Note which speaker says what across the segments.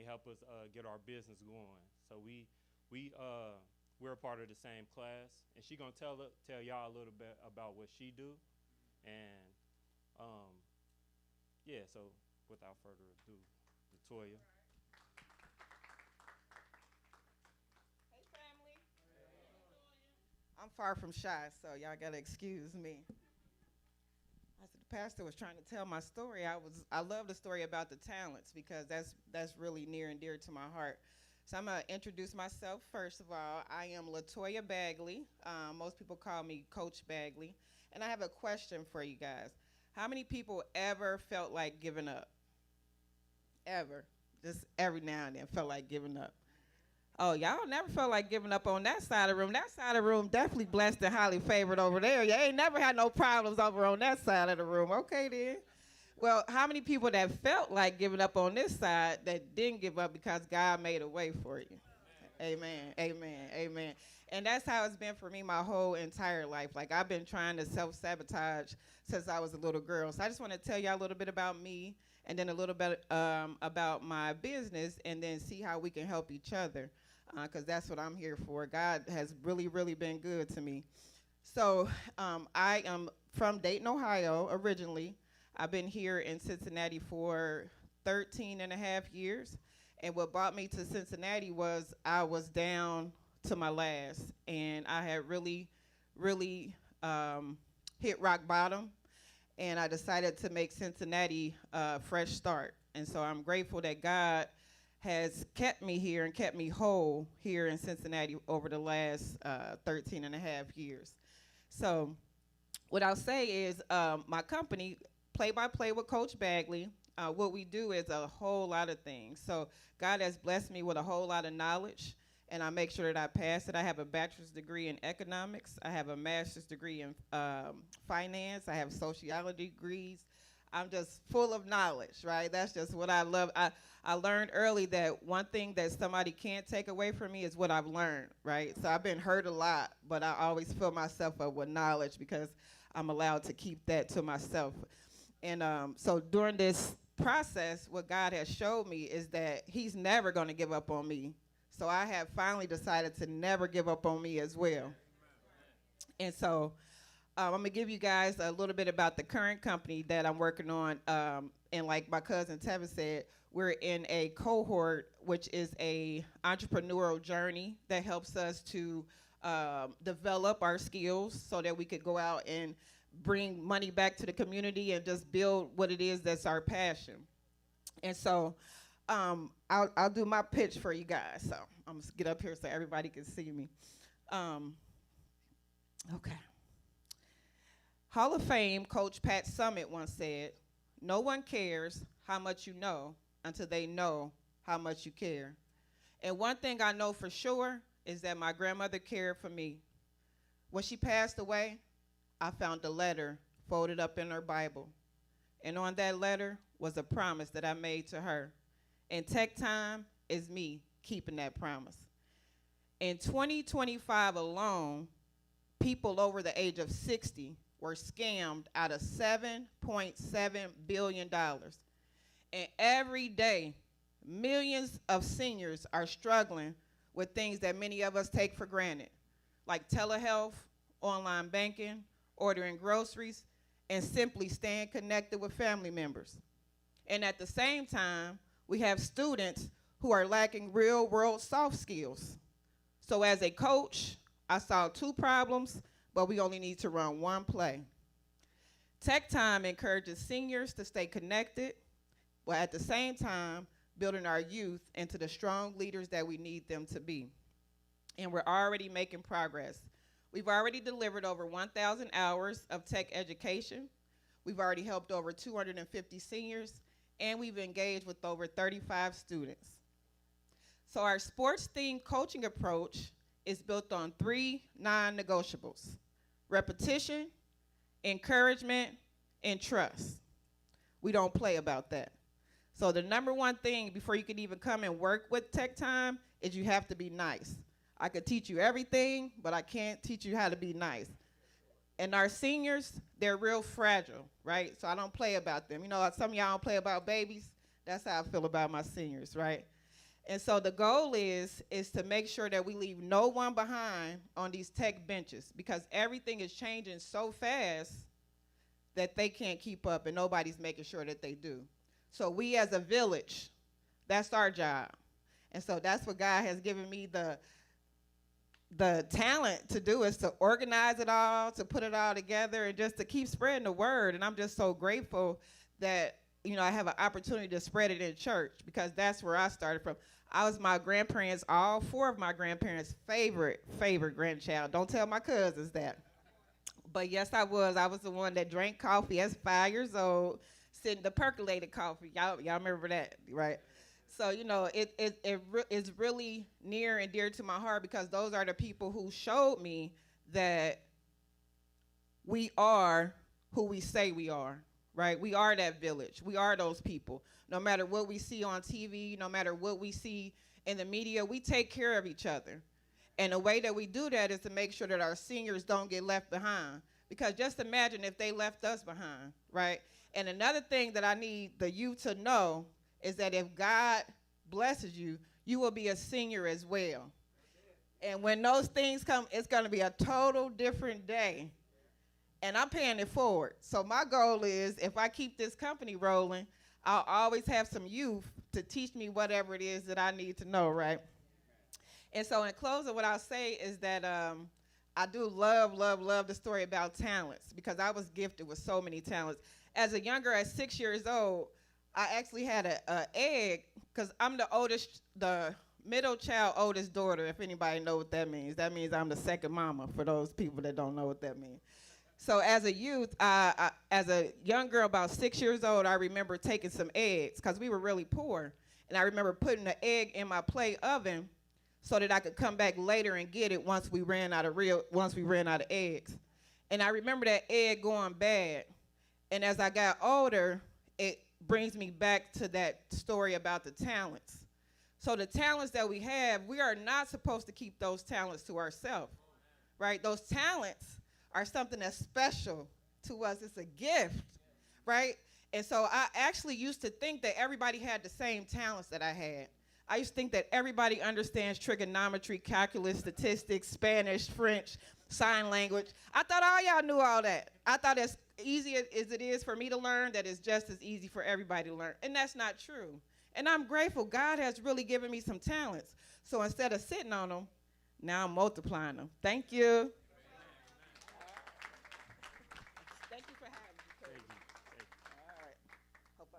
Speaker 1: help us get our business going. So we're a part of the same class, and she gonna tell y'all a little bit about what she do, and um, yeah. So without further ado, Latoya.
Speaker 2: Hey, family. I'm far from shy, so y'all gotta excuse me. As the pastor was trying to tell my story, I love the story about the talents because that's really near and dear to my heart. So I'm gonna introduce myself first of all. I am Latoya Bagley. Most people call me Coach Bagley, and I have a question for you guys. How many people ever felt like giving up? Ever? Just every now and then felt like giving up. Oh, y'all never felt like giving up on that side of the room. That side of the room definitely blessed and highly favored over there. You ain't never had no problems over on that side of the room. Okay, then. Well, how many people that felt like giving up on this side that didn't give up because God made a way for you? Amen. Amen. Amen. And that's how it's been for me my whole entire life. Like I've been trying to self-sabotage since I was a little girl. So I just want to tell y'all a little bit about me and then a little bit about my business and then see how we can help each other because that's what I'm here for. God has really, really been good to me. So I am from Dayton, Ohio originally. I've been here in Cincinnati for 13 and a half years. And what brought me to Cincinnati was I was down to my last, and I had really, really hit rock bottom, and I decided to make Cincinnati a fresh start. And so I'm grateful that God has kept me here and kept me whole here in Cincinnati over the last 13 and a half years. So what I'll say is my company, Play by Play with Coach Bagley, what we do is a whole lot of things. So God has blessed me with a whole lot of knowledge, and I make sure that I pass it. I have a bachelor's degree in economics. I have a master's degree in finance. I have sociology degrees. I'm just full of knowledge, right? That's just what I love. I learned early that one thing that somebody can't take away from me is what I've learned, right? So I've been hurt a lot, but I always fill myself up with knowledge because I'm allowed to keep that to myself. And so during this process, what God has showed me is that he's never going to give up on me. So I have finally decided to never give up on me as well. And so I'm going to give you guys a little bit about the current company that I'm working on. And like my cousin Tevin said, we're in a cohort, which is a entrepreneurial journey that helps us to develop our skills so that we could go out and bring money back to the community and just build what it is that's our passion. And so I'll do my pitch for you guys. So I'm going to get up here so everybody can see me. Okay. Hall of Fame coach Pat Summitt once said, "No one cares how much you know until they know how much you care." And one thing I know for sure is that my grandmother cared for me. When she passed away, I found a letter folded up in her Bible. And on that letter was a promise that I made to her. And Tech Time is me keeping that promise. In 2025 alone, people over the age of 60 were scammed out of $7.7 billion. And every day, millions of seniors are struggling with things that many of us take for granted, like telehealth, online banking, ordering groceries, and simply staying connected with family members. And at the same time, we have students who are lacking real-world soft skills. So as a coach, I saw two problems, but we only need to run one play. Tech Time encourages seniors to stay connected, while at the same time, building our youth into the strong leaders that we need them to be. And we're already making progress. We've already delivered over 1,000 hours of tech education. We've already helped over 250 seniors, and we've engaged with over 35 students. So our sports-themed coaching approach is built on 3 non-negotiables: repetition, encouragement, and trust. We don't play about that. So the number one thing before you can even come and work with Tech Time is you have to be nice. I could teach you everything, but I can't teach you how to be nice. And our seniors, they're real fragile, right? So I don't play about them. You know, some of y'all don't play about babies. That's how I feel about my seniors, right? And so the goal is to make sure that we leave no one behind on these tech benches because everything is changing so fast that they can't keep up and nobody's making sure that they do. So we as a village, that's our job. And so that's what God has given me the talent to do is to organize it all, to put it all together, and just to keep spreading the word. And I'm just so grateful that, I have an opportunity to spread it in church because that's where I started from. I was my grandparents, all four of my grandparents' favorite grandchild. Don't tell my cousins that. But yes, I was. I was the one that drank coffee as 5 years old, sitting the percolated coffee. Y'all remember that, right? So, it's really near and dear to my heart because those are the people who showed me that we are who we say we are, right? We are that village. We are those people. No matter what we see on TV, no matter what we see in the media, we take care of each other. And the way that we do that is to make sure that our seniors don't get left behind. Because just imagine if they left us behind, right? And another thing that I need the youth to know is that if God blesses you, you will be a senior as well. And when those things come, it's going to be a total different day. And I'm paying it forward. So my goal is if I keep this company rolling, I'll always have some youth to teach me whatever it is that I need to know, right? And so in closing, what I'll say is that I do love the story about talents because I was gifted with so many talents. As a younger, at 6 years old, I actually had an egg because I'm the middle child, oldest daughter, if anybody know what that means. That means I'm the second mama for those people that don't know what that means. So as a youth, as a young girl, about 6 years old, I remember taking some eggs because we were really poor. And I remember putting the egg in my play oven so that I could come back later and get it once we ran out of eggs. And I remember that egg going bad. And as I got older, it brings me back to that story about the talents. So the talents that we have, we are not supposed to keep those talents to ourselves, right? Those talents are something that's special to us. It's a gift, right? And so I actually used to think that everybody had the same talents that I had. I used to think that everybody understands trigonometry, calculus, statistics, Spanish, French, sign language. I thought all y'all knew all that. I thought as easy as it is for me to learn, that it's just as easy for everybody to learn. And that's not true. And I'm grateful. God has really given me some talents. So instead of sitting on them, now I'm multiplying them. Thank you. Thank you for having me.
Speaker 1: Thank you.
Speaker 2: All right. Hope I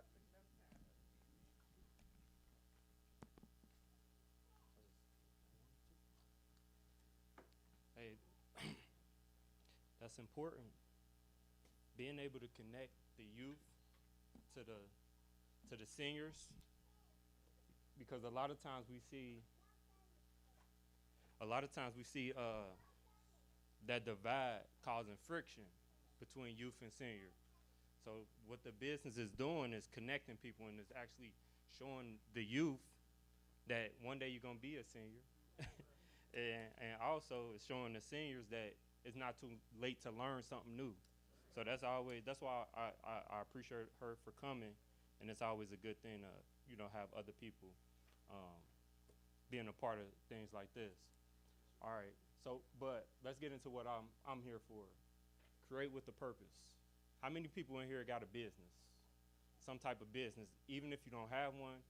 Speaker 1: Hey, that's important. Being able to connect the youth to the seniors, because a lot of times we see that divide causing friction between youth and senior. So what the business is doing is connecting people and is actually showing the youth that one day you're gonna be a senior, and also it's showing the seniors that it's not too late to learn something new. So that's why I appreciate her for coming, and it's always a good thing to have other people being a part of things like this. All right. So, but let's get into what I'm here for. Create with a purpose. How many people in here got a business? Some type of business, even if you don't have one,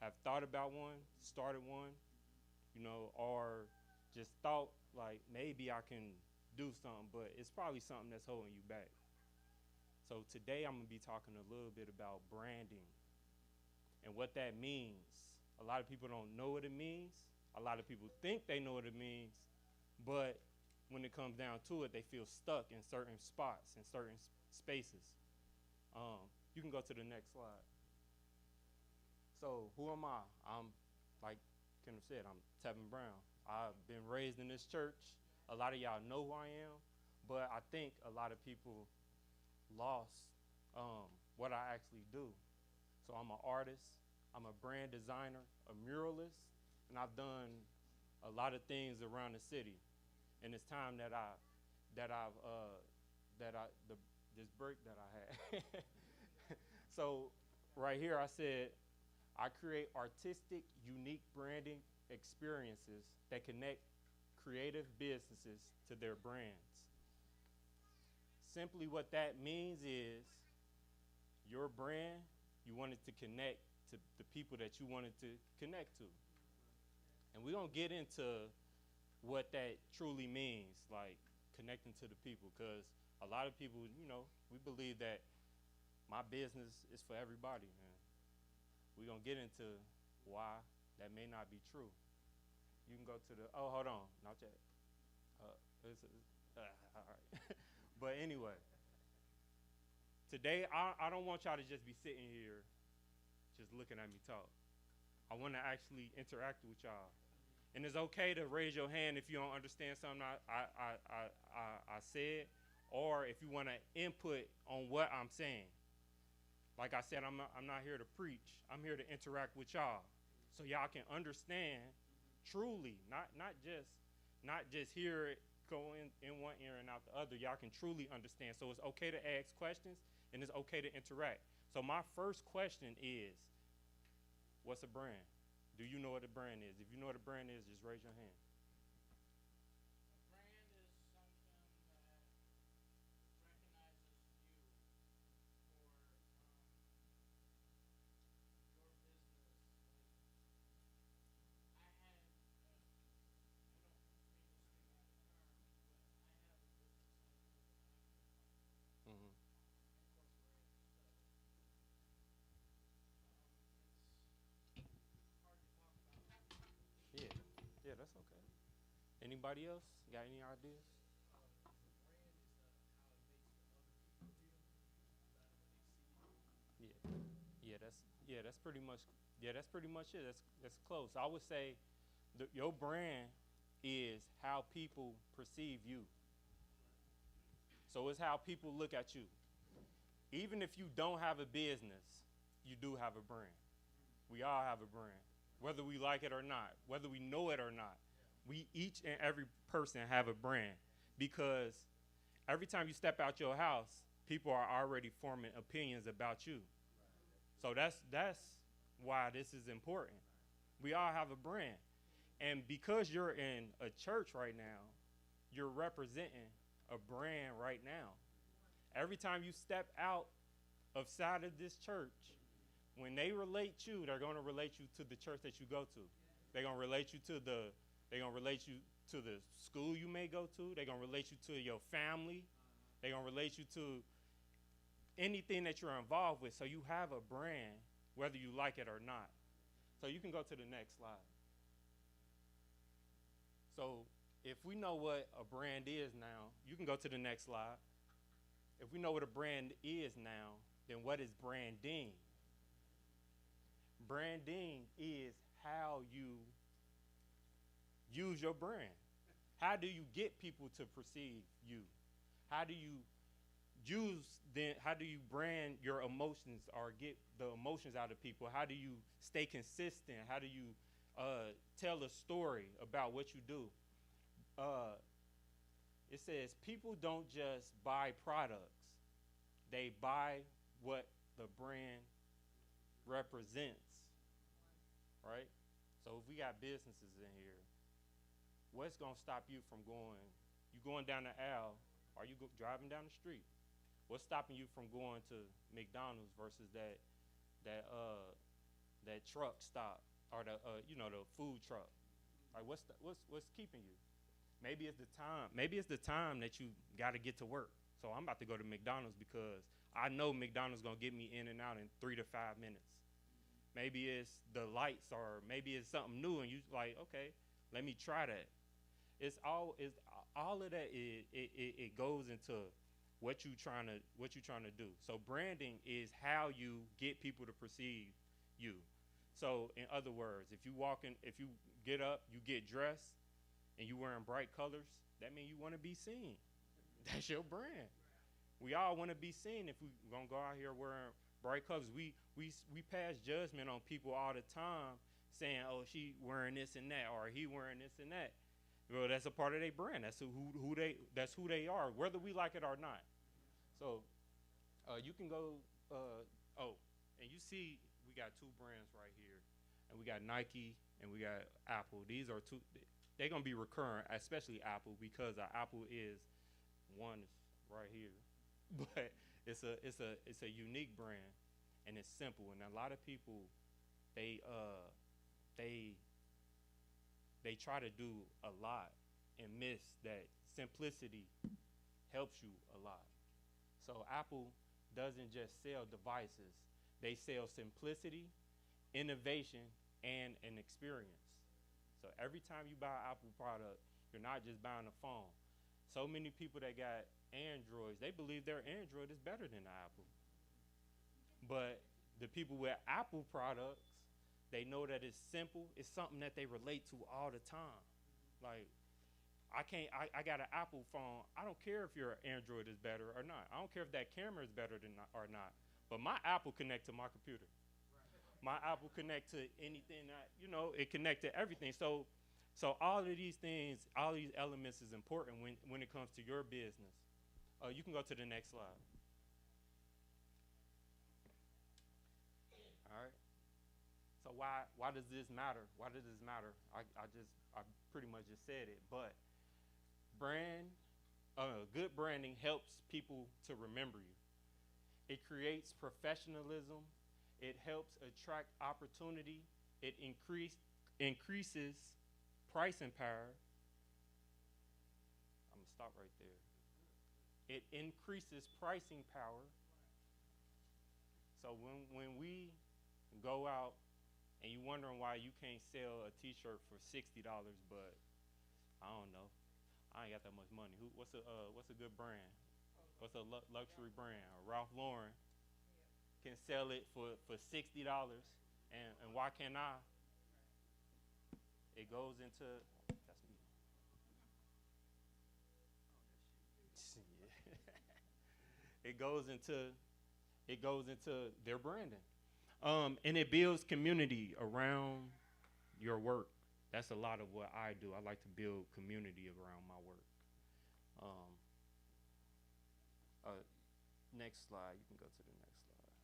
Speaker 1: have thought about one, started one, or just thought like maybe I can do something, but it's probably something that's holding you back. So today I'm gonna be talking a little bit about branding and what that means. A lot of people don't know what it means. A lot of people think they know what it means, but when it comes down to it, they feel stuck in certain spots, in certain spaces. You can go to the next slide. So who am I? I'm, like Kenneth said, I'm Tevin Brown. I've been raised in this church. A lot of y'all know who I am, but I think a lot of people lost what I actually do. So I'm an artist, I'm a brand designer, a muralist, and I've done a lot of things around the city. And it's time that this break that I had. So right here I said I create artistic, unique branding experiences that connect creative businesses to their brands. Simply what that means is your brand, you want it to connect to the people that you want it to connect to. And we're going to get into what that truly means, like connecting to the people, because a lot of people, we believe that my business is for everybody, man. We're going to get into why that may not be true. You can go to hold on, not yet. All right. But anyway, today I don't want y'all to just be sitting here just looking at me talk. I want to actually interact with y'all. And it's okay to raise your hand if you don't understand something I said, or if you want to input on what I'm saying. Like I said, I'm not here to preach. I'm here to interact with y'all, so y'all can understand truly, not just hear it go in one ear and out the other. Y'all can truly understand. So it's okay to ask questions, and it's okay to interact. So my first question is, what's a brand? Do you know what a brand is? If you know what a brand is, just raise your hand. Mm-hmm. Yeah, yeah, that's okay. Anybody else got any ideas? Yeah, that's pretty much that's pretty much it. That's close. I would say your brand is how people perceive you. So it's how people look at you. Even if you don't have a business, you do have a brand. We all have a brand, whether we like it or not, whether we know it or not. We each and every person have a brand, because every time you step out your house, people are already forming opinions about you. So that's why this is important. We all have a brand. And because you're in a church right now, you're representing a brand right now. Every time you step out of side of this church, when they relate you, they're going to relate you to the church that you go to. They're going to relate you to the school you may go to. They're going to relate you to your family. They're going to relate you to anything that you're involved with. So you have a brand, whether you like it or not. So you can go to the next slide. So if we know what a brand is now, you can go to the next slide. If we know what a brand is now, then what is branding? Branding is how you use your brand. How do you get people to perceive you? How do you how do you brand your emotions or get the emotions out of people? How do you stay consistent? How do you tell a story about what you do? It says people don't just buy products. They buy what the brand represents, right? So if we got businesses in here, what's going to stop you from going down the aisle, or you driving down the street? What's stopping you from going to McDonald's versus that truck stop, or the food truck? Like what's keeping you? Maybe it's the time. Maybe it's the time that you got to get to work. So I'm about to go to McDonald's because I know McDonald's gonna get me in and out in 3 to 5 minutes. Maybe it's the lights, or maybe it's something new, and you like, okay, let me try that. It's all of that. It goes into what you trying to do. So branding is how you get people to perceive you. So in other words, if you get up, you get dressed, and you wearing bright colors, that means you want to be seen. That's your brand. We all want to be seen. If we're gonna go out here wearing bright colors, we pass judgment on people all the time, saying, "Oh, she wearing this and that, or he wearing this and that." Well, that's a part of their brand. That's who they are, whether we like it or not. So you can go. And you see, we got two brands right here, and we got Nike and we got Apple. These are two. They're gonna be recurrent, especially Apple, because Apple is one is right here, but it's a unique brand, and it's simple. And a lot of people, they they they try to do a lot and miss that simplicity helps you a lot. So Apple doesn't just sell devices; they sell simplicity, innovation, and an experience. So every time you buy an Apple product, you're not just buying a phone. So many people that got Androids, they believe their Android is better than the Apple. But the people with Apple products, they know that it's simple. It's something that they relate to all the time. Like I got an Apple phone. I don't care if your Android is better or not. I don't care if that camera is better than or not. But my Apple connect to my computer. My Apple connect to anything that it connect to everything. So all of these things, all these elements is important when it comes to your business. You can go to the next slide. All right. So why does this matter? Why does this matter? I pretty much just said it, but good branding helps people to remember you. It creates professionalism. It helps attract opportunity. It increases pricing power. I'm gonna stop right there. It increases pricing power. So when we go out and you wondering why you can't sell a T-shirt for $60, but I don't know, I ain't got that much money. What's a good brand? What's a luxury brand? Ralph Lauren can sell it for $60, and why can't I? It goes into that's me. It goes into their branding, and it builds community around your work. That's a lot of what I do. I like to build community around my work. Um, Next slide. You can go to the next slide.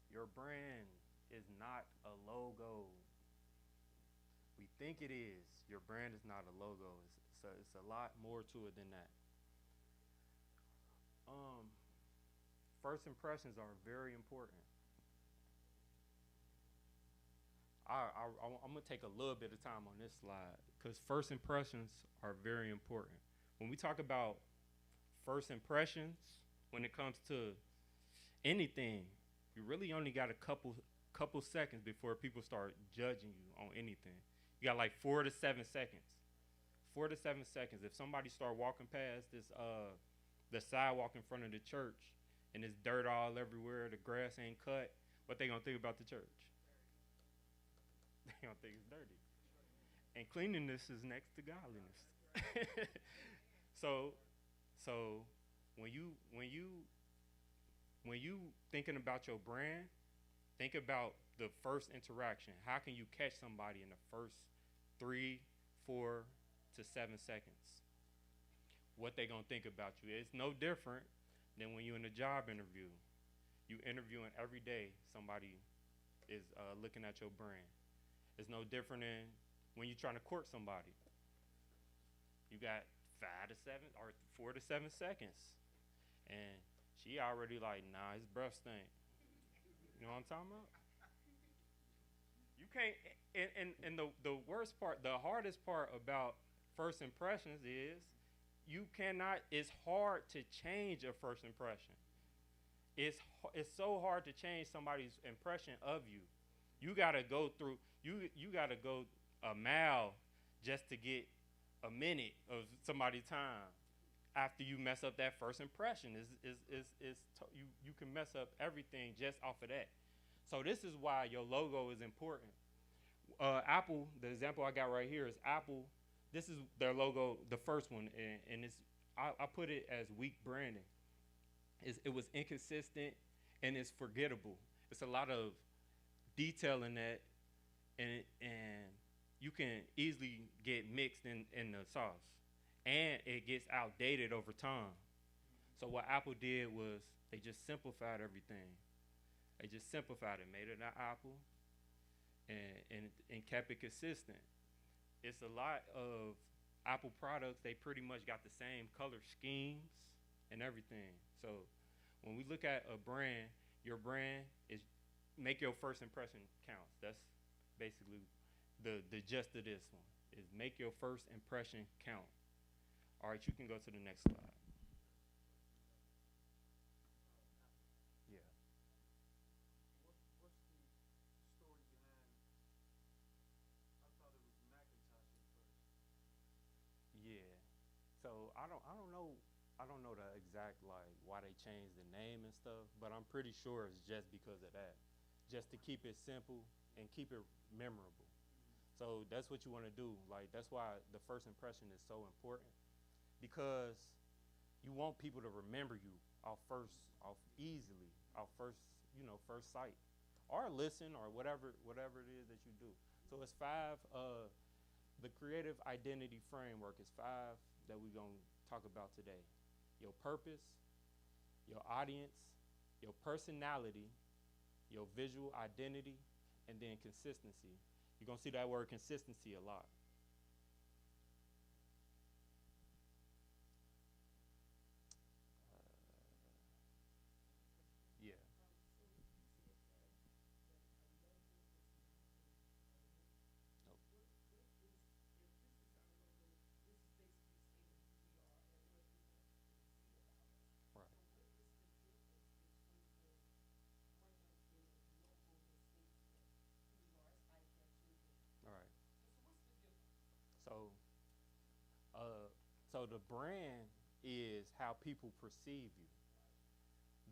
Speaker 1: Your brand is not a logo. We think it is. Your brand is not a logo. It's a lot more to it than that. First impressions are very important. I'm gonna take a little bit of time on this slide because first impressions are very important. When we talk about first impressions, when it comes to anything, you really only got a couple seconds before people start judging you on anything. You got like 4 to 7 seconds. 4 to 7 seconds. If somebody start walking past this the sidewalk in front of the church and there's dirt all everywhere, the grass ain't cut, what they gonna think about the church? They gonna think it's dirty. And cleanliness is next to godliness. so when you thinking about your brand, think about the first interaction. How can you catch somebody in the first 3, 4 to 7 seconds? What they gonna think about you? It's no different than when you're in a job interview. You interviewing every day. Somebody is looking at your brand. It's no different than when you're trying to court somebody. You got 5 to 7 or 4 to 7 seconds, and she already like, nah, his breath stink. You know what I'm talking about? You can't. And the worst part, the hardest part about first impressions is you cannot. It's hard to change a first impression. It's so hard to change somebody's impression of you. You gotta go through. You gotta go a mile just to get a minute of somebody's time. After you mess up that first impression, you can mess up everything just off of that. So this is why your logo is important. Apple, the example I got right here is Apple. This is their logo, the first one, and I put it as weak branding. It was inconsistent and it's forgettable. It's a lot of detail in that, and you can easily get mixed in the sauce, and it gets outdated over time. So what Apple did was they just simplified everything. They just simplified it, made it an apple, and kept it consistent. It's a lot of Apple products. They pretty much got the same color schemes and everything. So when we look at a brand, your brand is make your first impression counts. That's basically the gist of this one is make your first impression count. All right, you can go to the next slide. Yeah. Yeah. So I don't know the exact like why they changed the name and stuff, but I'm pretty sure it's just because of that. Just to keep it simple and keep it memorable. So that's what you want to do. Like that's why the first impression is so important because you want people to remember you off easily, off first, first sight. Or listen or whatever it is that you do. So it's five the creative identity framework is five that we're going to talk about today. Your purpose, your audience, your personality, your visual identity, and then consistency. You're going to see that word consistency a lot. Yeah. Nope. Right. All right. So, uh, so the brand is how people perceive you.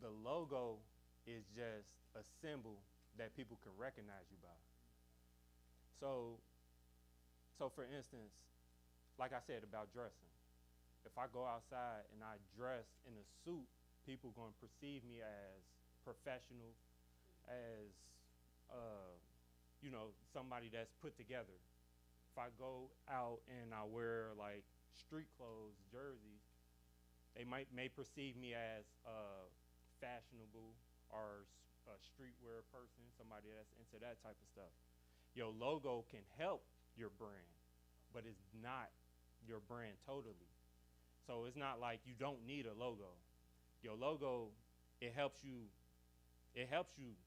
Speaker 1: The logo is just a symbol that people can recognize you by. So, so for instance, like I said about dressing, if I go outside and I dress in a suit, people going to perceive me as professional, as somebody that's put together. If I go out and I wear like street clothes, jerseys, they may perceive me as fashionable or a streetwear person, somebody that's into that type of stuff. Your logo can help your brand, but it's not your brand totally. So it's not like you don't need a logo. Your logo, it helps you it helps you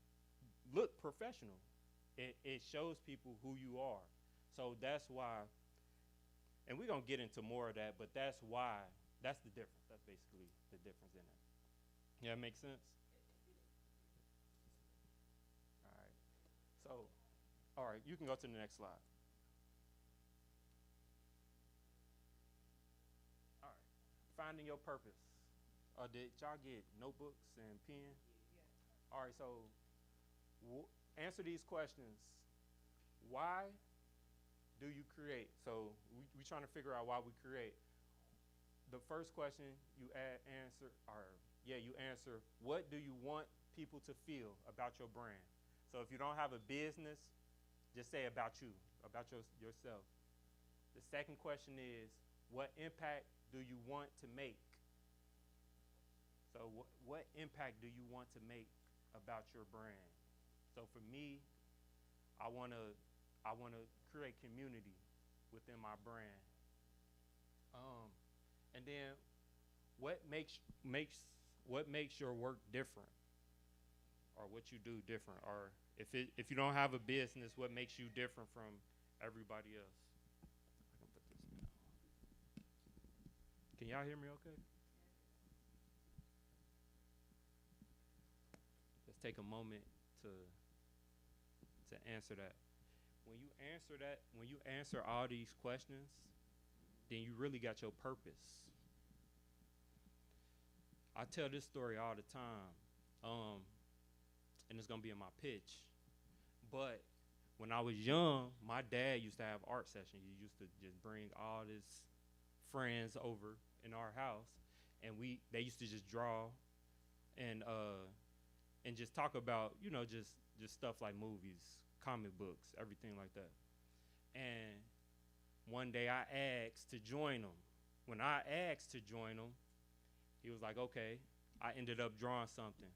Speaker 1: look professional. It shows people who you are. So that's why, and we're gonna get into more of that, but that's why that's the difference. That's basically the difference in it. Yeah, it makes sense? All right. So, all right, you can go to the next slide. All right. Finding your purpose. Did y'all get notebooks and pen? All right, so answer these questions. Why do you create? So we trying to figure out why we create. The first question answer, or yeah, you answer, what do you want people to feel about your brand? So if you don't have a business, just say about you, about yourself. The second question is, what impact do you want to make? So what impact do you want to make about your brand? So for me, I want to create community within my brand. And then what makes your work different, or what you do different, or if you don't have a business, what makes you different from everybody else? I can put this down. Can y'all hear me okay? Let's take a moment to answer that. When you answer all these questions, then you really got your purpose. I tell this story all the time, and it's gonna be in my pitch. But when I was young, my dad used to have art sessions. He used to just bring all his friends over in our house, and they used to just draw and just talk about just stuff like movies, comic books, everything like that. And one day I asked to join him. When I asked to join him, he was like, okay. I ended up drawing something.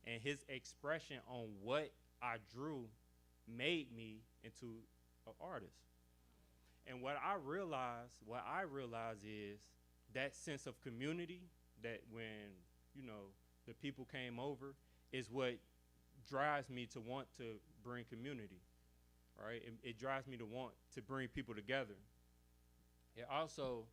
Speaker 1: and his expression on what I drew made me into an artist. And what I realize is that sense of community that when, you know, the people came over is what drives me to want to bring community, right? It drives me to want to bring people together. It also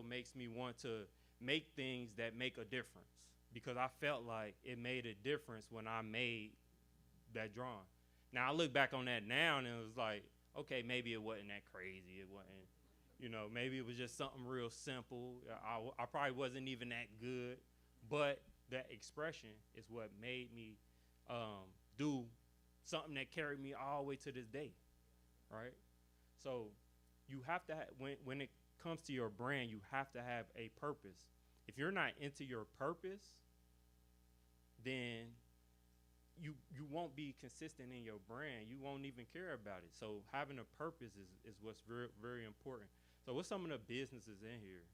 Speaker 1: makes me want to make things that make a difference because I felt like it made a difference when I made that drawing. Now I look back on that now and it was like, okay, maybe it wasn't that crazy. It wasn't, you know, maybe it was just something real simple. I probably wasn't even that good, but that expression is what made me do something that carried me all the way to this day, right? So you have to when it comes to your brand, you have to have a purpose. If you're not into your purpose, then you won't be consistent in your brand. You won't even care about it. So having a purpose is what's very, very important. So what's some of the businesses in here?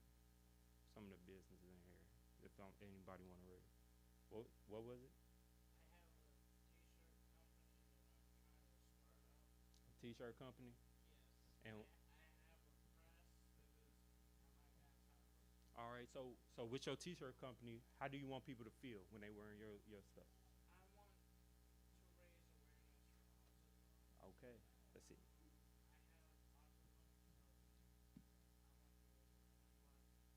Speaker 1: Some of the businesses in here, if anybody want to read. What was it? T-shirt company. And all right, so with your T-shirt company, how do you want people to feel when they wearing your stuff? Okay, let's see.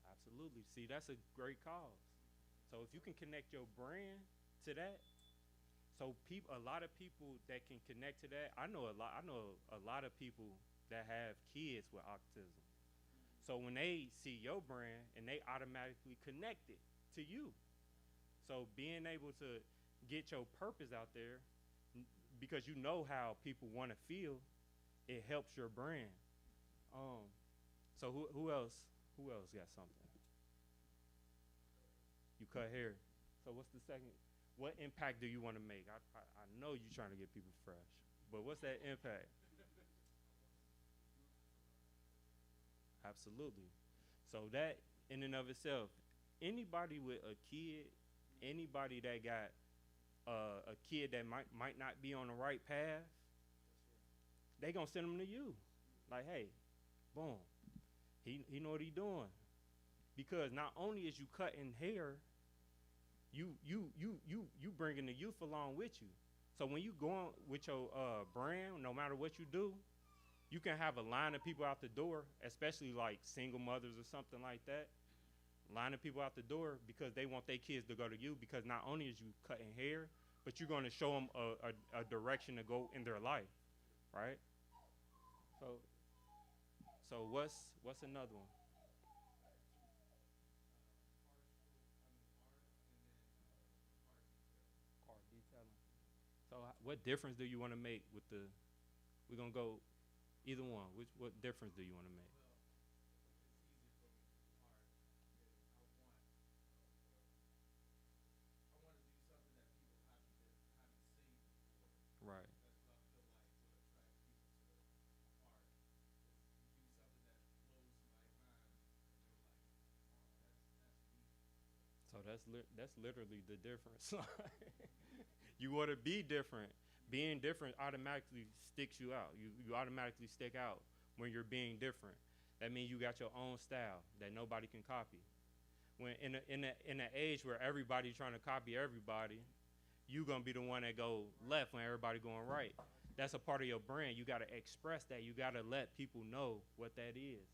Speaker 1: Absolutely. See, that's a great cause. So if you can connect your brand to that, so a lot of people that can connect to that. I know a lot of people that have kids with autism. So when they see your brand and they automatically connect it to you. So being able to get your purpose out there because you know how people want to feel, it helps your brand. So who else? Who else got something? You cut hair. So what's the second? What impact do you want to make? I know you're trying to get people fresh, but what's that impact? Absolutely. So that in and of itself, anybody with a kid, anybody that got a kid that might not be on the right path, they gonna send them to you. Like, hey, boom, he know what he doing. Because not only is you cutting hair, you bringing the youth along with you. So when you go on with your brand, no matter what you do, you can have a line of people out the door, especially like single mothers or something like that, lining people out the door because they want their kids to go to you because not only is you cutting hair, but you're going to show them a direction to go in their life, right? So what's another one? Car detailing. So what difference do you want to make with the? We're gonna go either one. What difference do you want to make? Right. So that's literally the difference. You want to be different. Being different automatically sticks you out. You automatically stick out when you're being different. That means you got your own style that nobody can copy. When in an age where everybody's trying to copy everybody, you gonna be the one that go left when everybody going right. That's a part of your brand. You gotta express that. You gotta let people know what that is.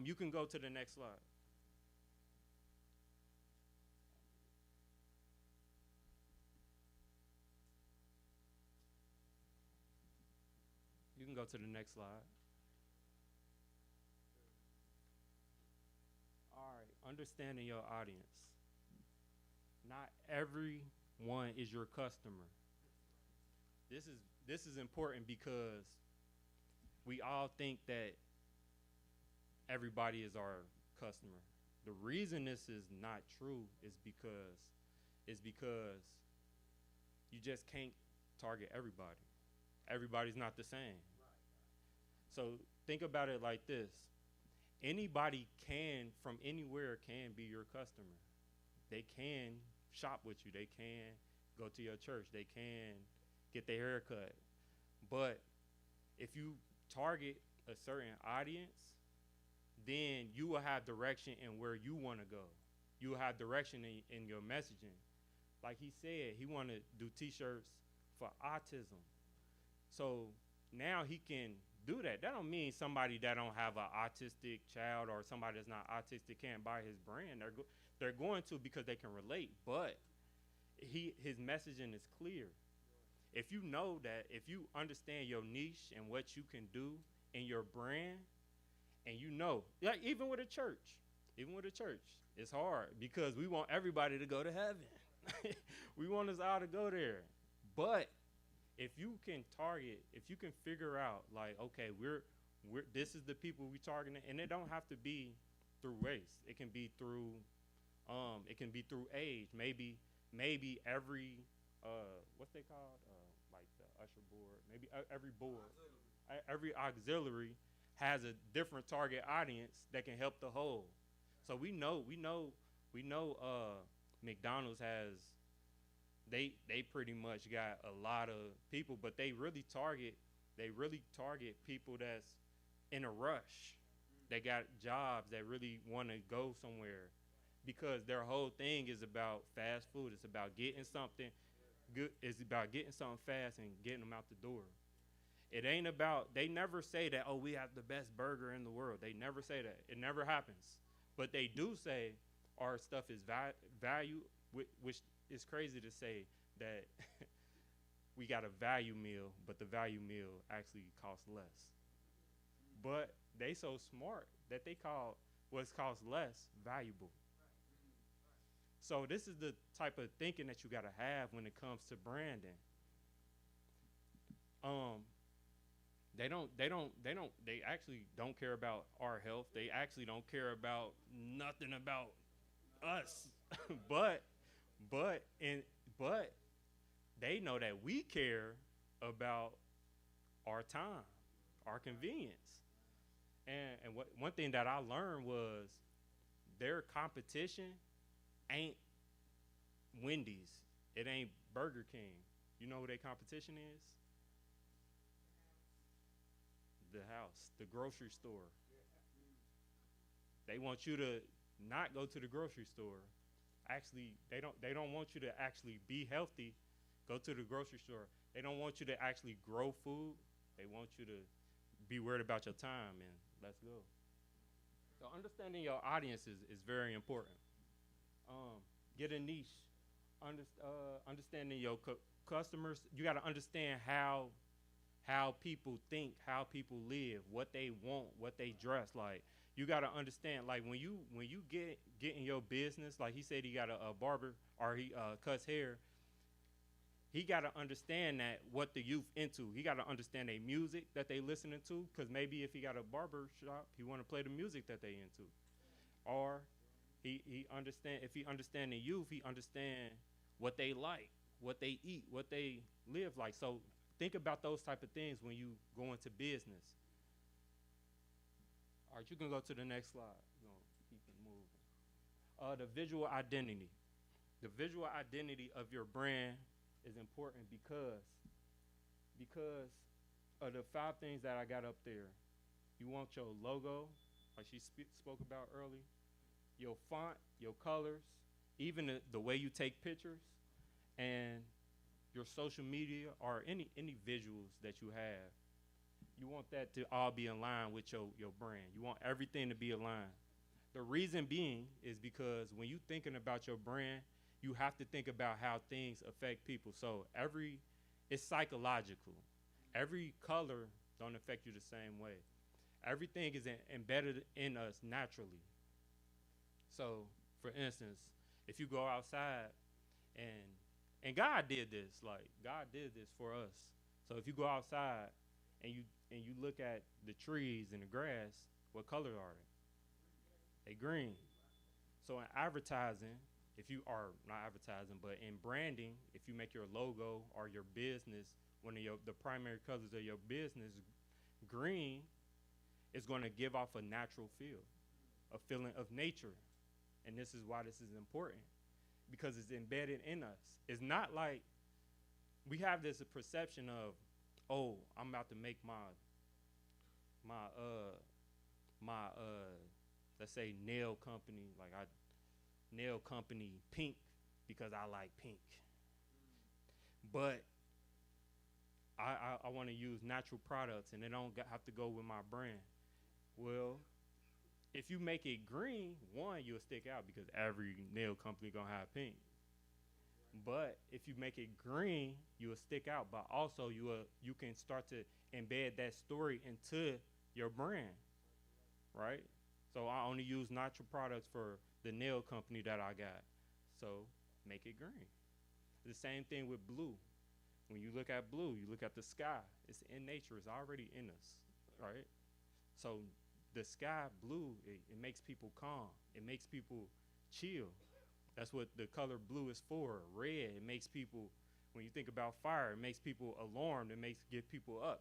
Speaker 1: You can go to the next slide. You can go to the next slide. All right, understanding your audience. Not everyone is your customer. This is important because we all think that everybody is our customer. The reason this is not true is because you just can't target everybody. Everybody's not the same. So think about it like this. Anybody can from anywhere can be your customer. They can shop with you. They can go to your church. They can get their hair cut. But if you target a certain audience, then you will have direction in where you want to go. You will have direction in your messaging. Like he said, he want to do T-shirts for autism. So now he can do that. That don't mean somebody that don't have an autistic child or somebody that's not autistic can't buy his brand. They're going to because they can relate. But his messaging is clear. If you know that, if you understand your niche and what you can do in your brand, and you know, like even with a church, it's hard because we want everybody to go to heaven. We want us all to go there. But if you can target, if you can figure out like, okay, this is the people we targeting, and it don't have to be through race. It can be through age. Maybe every what's they called? Like the usher board. Maybe every auxiliary has a different target audience that can help the whole. So we know McDonald's has they pretty much got a lot of people, but they really target people that's in a rush. They got jobs that really want to go somewhere because their whole thing is about fast food. It's about getting something good. It's about getting something fast and getting them out the door. It ain't about, they never say that, oh, we have the best burger in the world. They never say that. It never happens. But they do say our stuff is value, which is crazy to say that we got a value meal, but the value meal actually costs less. But they so smart that they call what's cost less valuable. So this is the type of thinking that you got to have when it comes to branding. They actually don't care about our health. They actually don't care about nothing about us. but they know that we care about our time, our convenience. And one thing that I learned was their competition ain't Wendy's. It ain't Burger King. You know who their competition is? The house, the grocery store. They want you to not go to the grocery store. Actually, they don't want you to actually be healthy, go to the grocery store. They don't want you to actually grow food. They want you to be worried about your time, and let's go. So understanding your audience is very important. Get a niche. Understanding your customers. You got to understand how people think, how people live, what they want, what they dress like. You got to understand, like when you get in your business, like he said he got a barber or he cuts hair, he got to understand that what the youth into. He got to understand their music that they listening to, because maybe if he got a barber shop, he want to play the music that they into. Or he understand, if he understand the youth, he understand what they like, what they eat, what they live like. So think about those type of things when you go into business. All right, you can go to the next slide. We're going to keep it moving. The visual identity. The visual identity of your brand is important because of the 5 things that I got up there. You want your logo, like she spoke about earlier, your font, your colors, even the way you take pictures, and your social media or any visuals that you have. You want that to all be in line with your brand. You want everything to be aligned. The reason being is because when you're thinking about your brand, you have to think about how things affect people. So it's psychological. Every color don't affect you the same way. Everything is embedded in us naturally. So, for instance, if you go outside and God did this, like God did this for us. So if you go outside and you look at the trees and the grass, what color are they? They green. So in advertising, if you are not advertising, but in branding, if you make your logo or your business, one of the primary colors of your business green, it's going to give off a natural feel, a feeling of nature. And this is why this is important, because it's embedded in us. It's not like we have this perception of, oh, I'm about to make my let's say nail company, like I nail company pink because I like pink. But I want to use natural products and they don't have to go with my brand. Well, if you make it green, one, you'll stick out because every nail company gonna have pink. But if you make it green, you will stick out. But also you can start to embed that story into your brand, right? So I only use natural products for the nail company that I got. So make it green. The same thing with blue. When you look at blue, you look at the sky. It's in nature. It's already in us, right? So the sky blue, it makes people calm. It makes people chill. That's what the color blue is for. Red, it makes people, when you think about fire, it makes people alarmed. It makes get people up.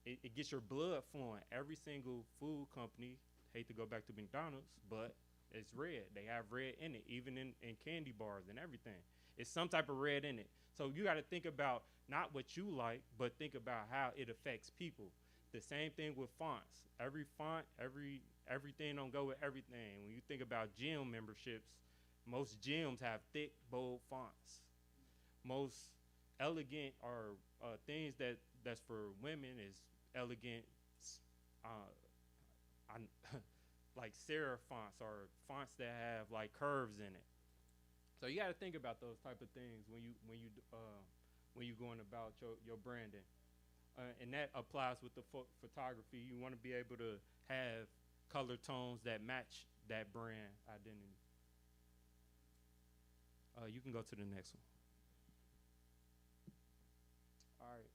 Speaker 1: It gets your blood flowing. Every single food company, hate to go back to McDonald's, but it's red. They have red in it, even in candy bars and everything. It's some type of red in it. So you got to think about not what you like, but think about how it affects people. The same thing with fonts. Every font, everything don't go with everything. When you think about gym memberships, most gyms have thick, bold fonts. Most elegant or things that's for women is elegant, like serif fonts or fonts that have like curves in it. So you got to think about those type of things when you going about your branding. And that applies with the photography. You want to be able to have color tones that match that brand identity. You can go to the next one. All right.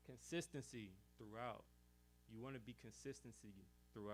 Speaker 1: Consistency throughout. You want to be consistency throughout.